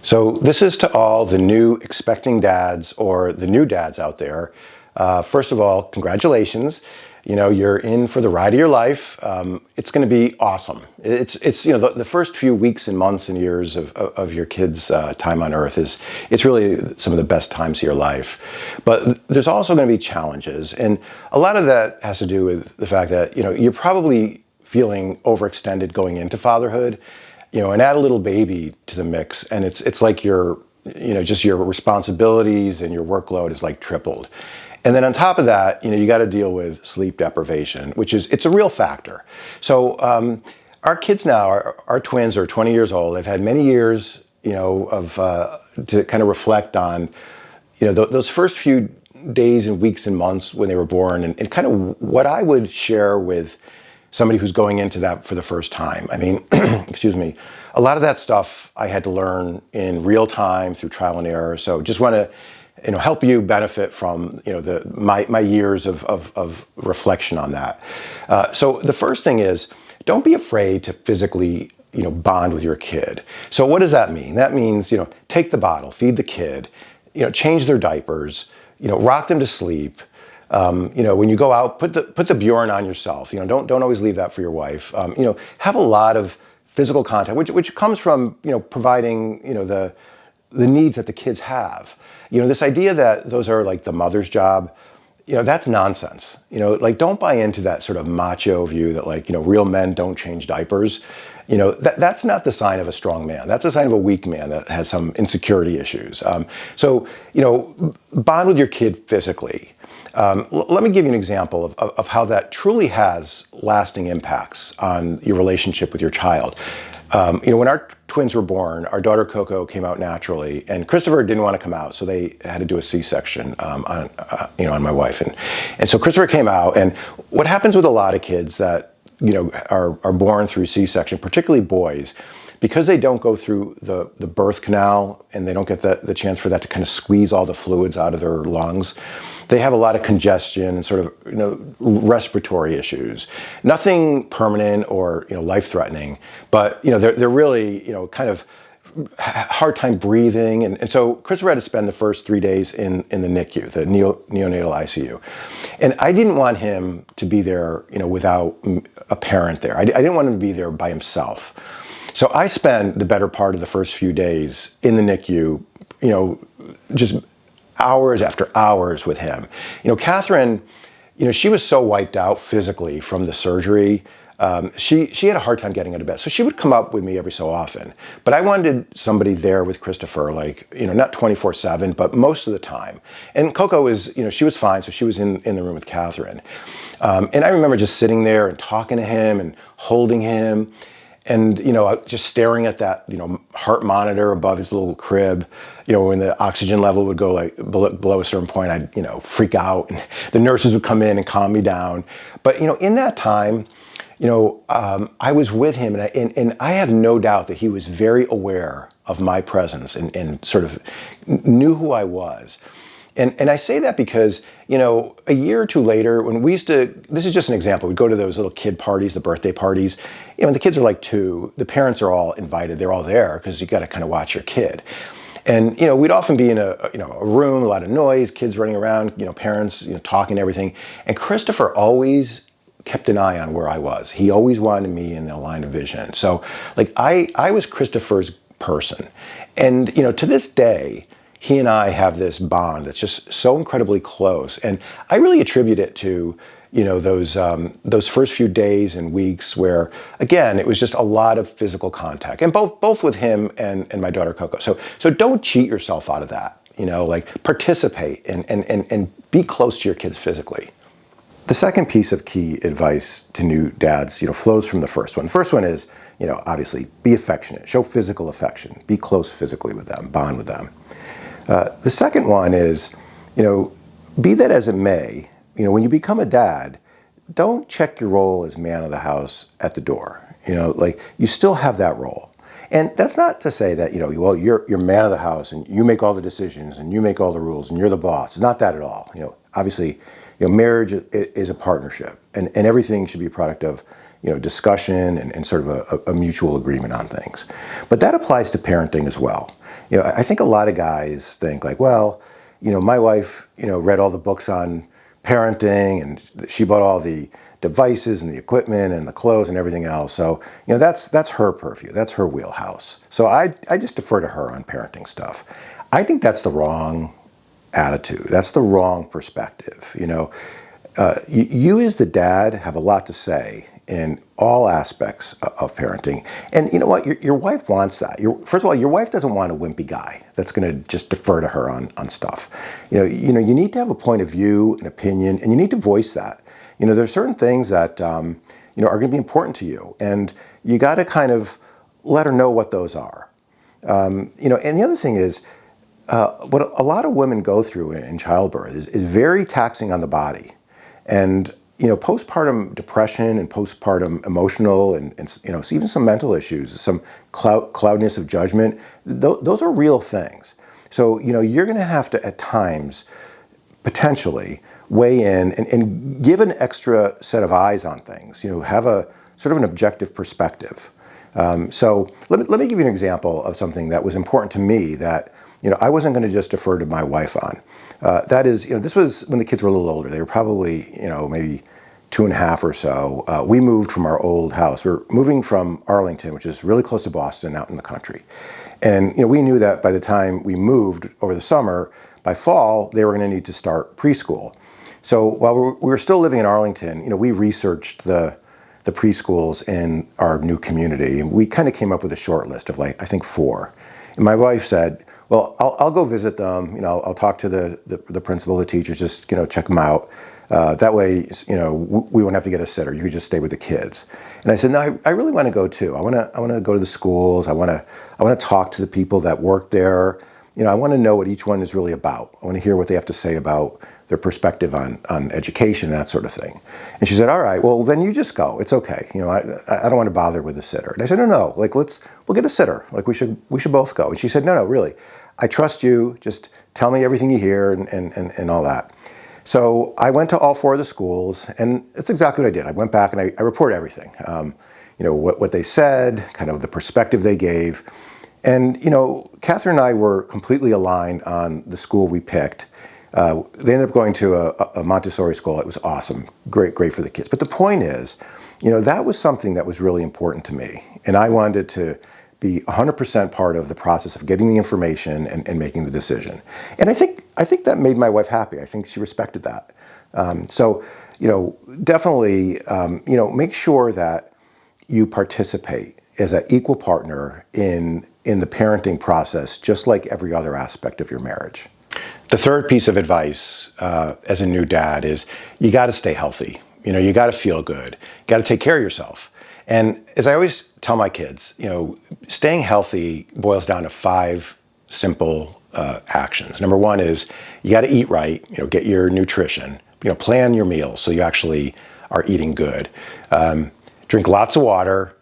So this is to all the new expecting dads or the new dads out there. First of all, congratulations. You know, you're in for the ride of your life. It's going to be awesome. It's the first few weeks and months and years of your kids' time on earth it's really some of the best times of your life. But there's also going to be challenges. And a lot of that has to do with the fact that, you're probably feeling overextended going into fatherhood. And add a little baby to the mix, and it's like just your responsibilities and your workload is like tripled. And then on top of that, you got to deal with sleep deprivation, it's a real factor. So our kids now, our twins are 20 years old. They've had many years, to kind of reflect on, those first few days and weeks and months when they were born, and kind of what I would share with somebody who's going into that for the first time. I mean, excuse me, a lot of that stuff I had to learn in real time through trial and error. So just want to, help you benefit from, my years of reflection on that. So the first thing is, don't be afraid to physically, bond with your kid. So what does that mean? That means, take the bottle, feed the kid, change their diapers, rock them to sleep. When you go out, put the Bjorn on yourself. Don't always leave that for your wife. Have a lot of physical contact, which comes from providing the needs that the kids have. This idea that those are like the mother's job, that's nonsense. Don't buy into that sort of macho view that real men don't change diapers. That's not the sign of a strong man. That's a sign of a weak man that has some insecurity issues. So bond with your kid physically. Let me give you an example of how that truly has lasting impacts on your relationship with your child. When our twins were born, our daughter Coco came out naturally, and Christopher didn't want to come out, so they had to do a C-section on my wife. And so Christopher came out, and what happens with a lot of kids that are born through C-section, particularly boys, because they don't go through the birth canal and they don't get the chance for that to kind of squeeze all the fluids out of their lungs, they have a lot of congestion and sort of respiratory issues. Nothing permanent or life-threatening, but they're really kind of hard time breathing, and so Christopher had to spend the first 3 days in the NICU, the neonatal ICU, and I didn't want him to be there without a parent there. I didn't want him to be there by himself. So I spent the better part of the first few days in the NICU, just hours after hours with him. Catherine, she was so wiped out physically from the surgery. She had a hard time getting out of bed. So she would come up with me every so often. But I wanted somebody there with Christopher, not 24/7, but most of the time. And Coco was, she was fine, so she was in the room with Catherine. And I remember just sitting there and talking to him and holding him. And, just staring at that, heart monitor above his little crib, when the oxygen level would go below a certain point, I'd, freak out. And the nurses would come in and calm me down. But, in that time, I was with him, and I have no doubt that he was very aware of my presence and sort of knew who I was. And I say that because, a year or two later, when we used to, this is just an example, we'd go to those little kid parties, the birthday parties, the kids are like 2, the parents are all invited, they're all there because you got to kind of watch your kid. And, we'd often be in a room, a lot of noise, kids running around, parents, talking everything. And Christopher always kept an eye on where I was. He always wanted me in the line of vision. So I was Christopher's person. And, to this day, he and I have this bond that's just so incredibly close. And I really attribute it to, those first few days and weeks where, again, it was just a lot of physical contact, and both with him and my daughter Coco. So don't cheat yourself out of that, participate and be close to your kids physically. The second piece of key advice to new dads, flows from the first one. The first one is, obviously be affectionate, show physical affection, be close physically with them, bond with them. The second one is, be that as it may, when you become a dad, don't check your role as man of the house at the door. You still have that role. And that's not to say that, you're man of the house and you make all the decisions and you make all the rules and you're the boss. It's not that at all. Obviously, marriage is a partnership, and everything should be a product of, discussion and sort of a mutual agreement on things. But that applies to parenting as well. I think a lot of guys think like, well, my wife, read all the books on parenting and she bought all the devices and the equipment and the clothes and everything else. So, that's her purview. That's her wheelhouse. So I just defer to her on parenting stuff. I think that's the wrong attitude. That's the wrong perspective. You as the dad have a lot to say in all aspects of parenting. And you know what? Your wife wants that. First of all, your wife doesn't want a wimpy guy that's going to just defer to her on stuff. You need to have a point of view, an opinion, and you need to voice that. There's certain things that are going to be important to you, and you got to kind of let her know what those are. And the other thing is, what a lot of women go through in childbirth is very taxing on the body. And, postpartum depression and postpartum emotional and even some mental issues, some cloudiness of judgment, those are real things. So, you're going to have to, at times, potentially weigh in and give an extra set of eyes on things, have a sort of an objective perspective. So let me give you an example of something that was important to me that I wasn't going to just defer to my wife on. That is, this was when the kids were a little older. They were probably, maybe 2.5 or so. We moved from our old house. We're moving from Arlington, which is really close to Boston, out in the country. And we knew that by the time we moved over the summer, by fall, they were going to need to start preschool. So while we were still living in Arlington, we researched the preschools in our new community. And we kind of came up with a short list of I think 4. And my wife said, well, I'll go visit them. I'll talk to the principal, the teachers, just, check them out. That way, we won't have to get a sitter. You could just stay with the kids. And I said, no, I really want to go too. I want to go to the schools. I want to talk to the people that work there. I want to know what each one is really about. I want to hear what they have to say about their perspective on education, that sort of thing. And she said, all right, well, then you just go. It's okay. I don't want to bother with a sitter. And I said, no, we'll get a sitter. We should both go. And she said, no, really, I trust you. Just tell me everything you hear and all that. So I went to all 4 of the schools, and that's exactly what I did. I went back and I reported everything. What they said, kind of the perspective they gave. And, Catherine and I were completely aligned on the school we picked. They ended up going to a Montessori school. It was awesome. Great for the kids. But the point is, that was something that was really important to me. And I wanted to be 100% part of the process of getting the information and making the decision. And I think that made my wife happy. I think she respected that. So, definitely, make sure that you participate as an equal partner in the parenting process, just like every other aspect of your marriage. The third piece of advice as a new dad is you got to stay healthy. You got to feel good. You got to take care of yourself. And as I always tell my kids, staying healthy boils down to 5 simple actions. Number 1 is you got to eat right, get your nutrition, plan your meals so you actually are eating good. Drink lots of water,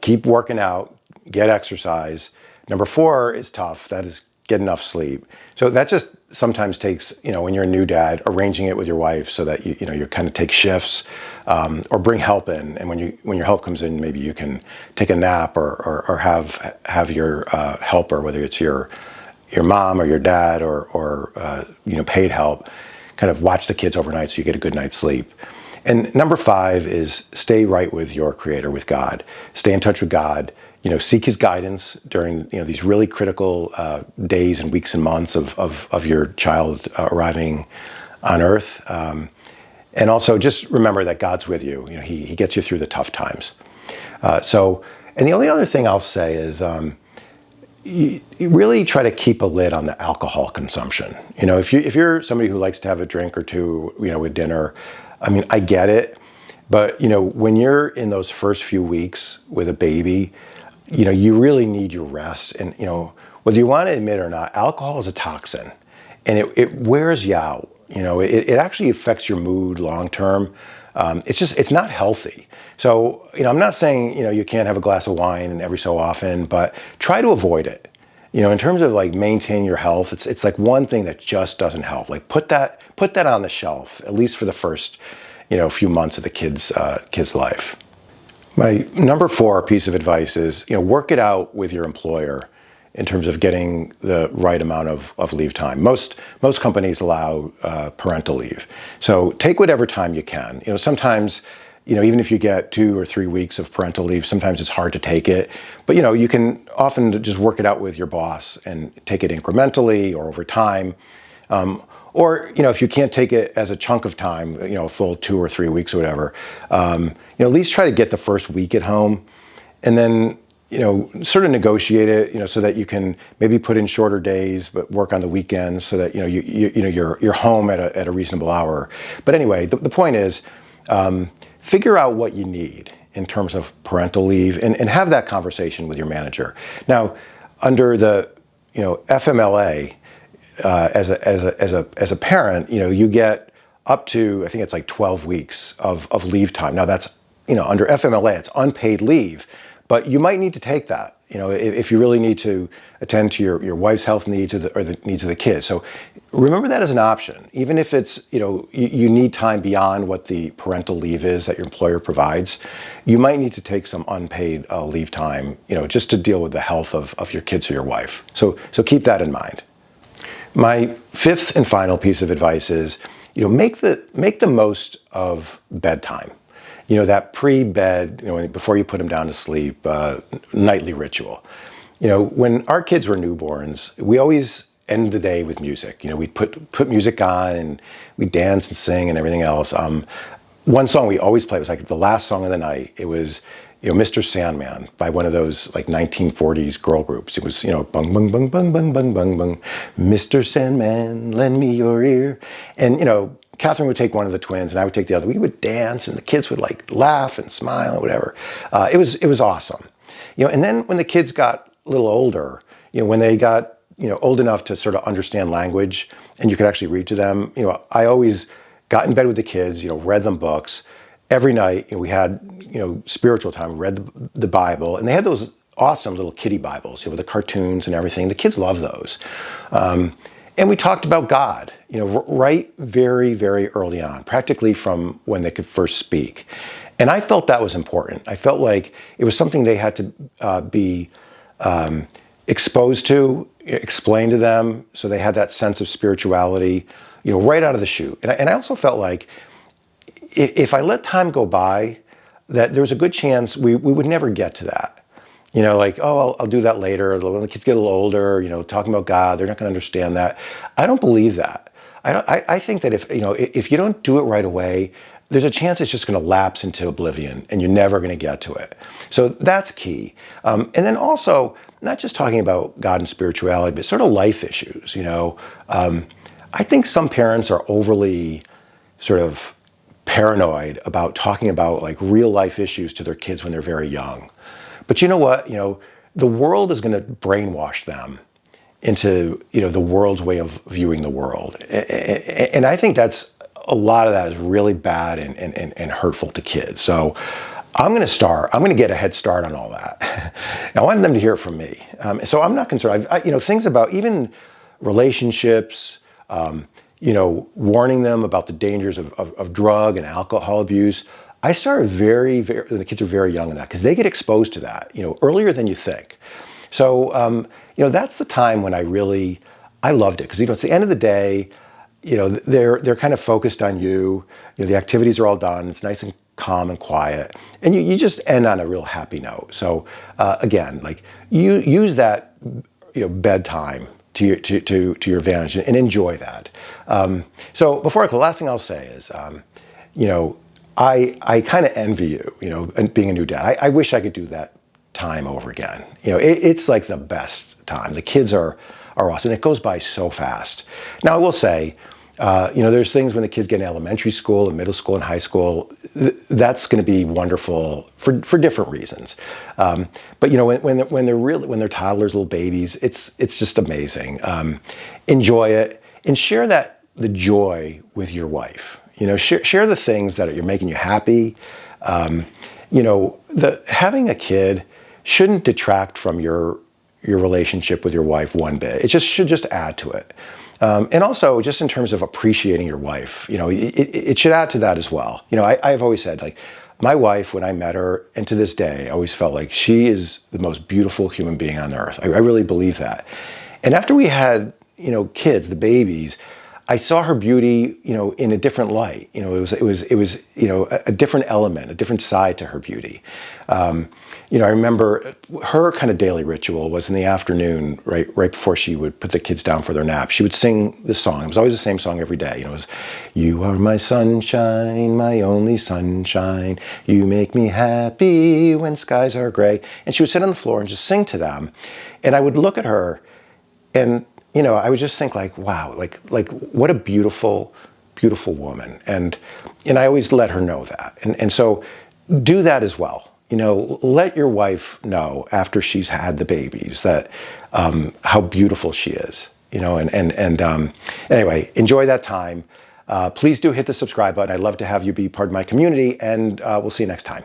keep working out, get exercise. Number 4 is tough. That is get enough sleep. So that just sometimes takes, when you're a new dad, arranging it with your wife so that you kind of take shifts or bring help in. And when your help comes in, maybe you can take a nap or have your helper, whether it's your mom or your dad or paid help, kind of watch the kids overnight so you get a good night's sleep. And number 5 is stay right with your Creator, with God. Stay in touch with God. Seek His guidance during these really critical days and weeks and months of your child arriving on Earth. And also just remember that God's with you. He gets you through the tough times. And the only other thing I'll say is you really try to keep a lid on the alcohol consumption. If you're somebody who likes to have a drink or two, with dinner, I get it. But, when you're in those first few weeks with a baby, you really need your rest. And, whether you want to admit it or not, alcohol is a toxin and it wears you out. It actually affects your mood long-term. It's not healthy. So, I'm not saying, you can't have a glass of wine every so often, but try to avoid it. In terms of maintain your health, it's one thing that just doesn't help. Put that on the shelf, at least for the first, few months of the kid's life. My number 4 piece of advice is, work it out with your employer in terms of getting the right amount of leave time. Most companies allow parental leave. So take whatever time you can. Sometimes, even if you get 2 or 3 weeks of parental leave, sometimes it's hard to take it. But, you can often just work it out with your boss and take it incrementally or over time. Or, if you can't take it as a chunk of time, a full 2 or 3 weeks or whatever, at least try to get the first week at home and then, sort of negotiate it, so that you can maybe put in shorter days, but work on the weekends so that, you're home at a reasonable hour. But anyway, the point is, figure out what you need in terms of parental leave and have that conversation with your manager. Now, under the, FMLA, as a parent, you get up to, I think it's like 12 weeks of leave time. Now that's, under FMLA, it's unpaid leave, but you might need to take that, if you really need to attend to your wife's health needs or the needs of the kids. So remember that as an option, even if it's, you need time beyond what the parental leave is that your employer provides, you might need to take some unpaid leave time, just to deal with the health of your kids or your wife. So keep that in mind. My 5th and final piece of advice is, make the most of bedtime. That pre-bed, before you put them down to sleep, nightly ritual. When our kids were newborns, we always end the day with music. We'd put music on and we'd dance and sing and everything else. One song we always played was like the last song of the night. It was, Mr. Sandman by one of those like 1940s girl groups. It was, bung, bung, bung, bung, bung, bung, bung, bung. Mr. Sandman, lend me your ear. And, Catherine would take one of the twins and I would take the other. We would dance and the kids would like laugh and smile and whatever. It was awesome. And then when the kids got a little older, when they got, old enough to sort of understand language and you could actually read to them, I always got in bed with the kids, read them books. Every night we had, spiritual time, read the Bible, and they had those awesome little kiddie Bibles, with the cartoons and everything. The kids love those. And we talked about God, right very, very early on, practically from when they could first speak. And I felt that was important. I felt like it was something they had to be exposed to, explained to them, so they had that sense of spirituality, right out of the chute. And I also felt like if I let time go by, that there's a good chance we would never get to that. I'll do that later. When the kids get a little older, talking about God, they're not going to understand that. I don't believe that. I think that if you don't do it right away, there's a chance it's just going to lapse into oblivion and you're never going to get to it. So that's key. And then also, not just talking about God and spirituality, but sort of life issues. I think some parents are overly sort of paranoid about talking about like real life issues to their kids when they're very young. But you know what? The world is going to brainwash them into, the world's way of viewing the world. And I think a lot of that is really bad and hurtful to kids. So I'm going to get a head start on all that. I want them to hear it from me. So I'm not concerned. Things about even relationships, warning them about the dangers of drug and alcohol abuse. I started the kids are very young in that because they get exposed to that, earlier than you think. So, that's the time when I loved it because, it's the end of the day, they're kind of focused on you, the activities are all done. It's nice and calm and quiet and you just end on a real happy note. So, again, like you use that, bedtime to your advantage and enjoy that. So before I close, the last thing I'll say is, I kind of envy you, and being a new dad. I wish I could do that time over again. It's like the best time. The kids are awesome. It goes by so fast. Now I will say, there's things when the kids get in elementary school and middle school and high school, that's going to be wonderful for different reasons. But when they're toddlers, little babies, it's just amazing. Enjoy it and share the joy with your wife. Share the things that are making you happy. Having a kid shouldn't detract from your relationship with your wife one bit. It should just add to it. And also, just in terms of appreciating your wife, it should add to that as well. I've always said, like, My wife, when I met her, and to this day, I always felt like she is the most beautiful human being on earth. I really believe that. And after we had, kids, the babies, I saw her beauty, in a different light. It was, a different element, a different side to her beauty. I remember her kind of daily ritual was in the afternoon, right before she would put the kids down for their nap. She would sing this song. It was always the same song every day. It was, "You are my sunshine, my only sunshine. You make me happy when skies are gray." And she would sit on the floor and just sing to them. And I would look at her, and I would just think like, wow, like what a beautiful, beautiful woman. And I always let her know that. And so do that as well. Let your wife know after she's had the babies that how beautiful she is. Anyway, enjoy that time. Please do hit the subscribe button. I'd love to have you be part of my community, and we'll see you next time.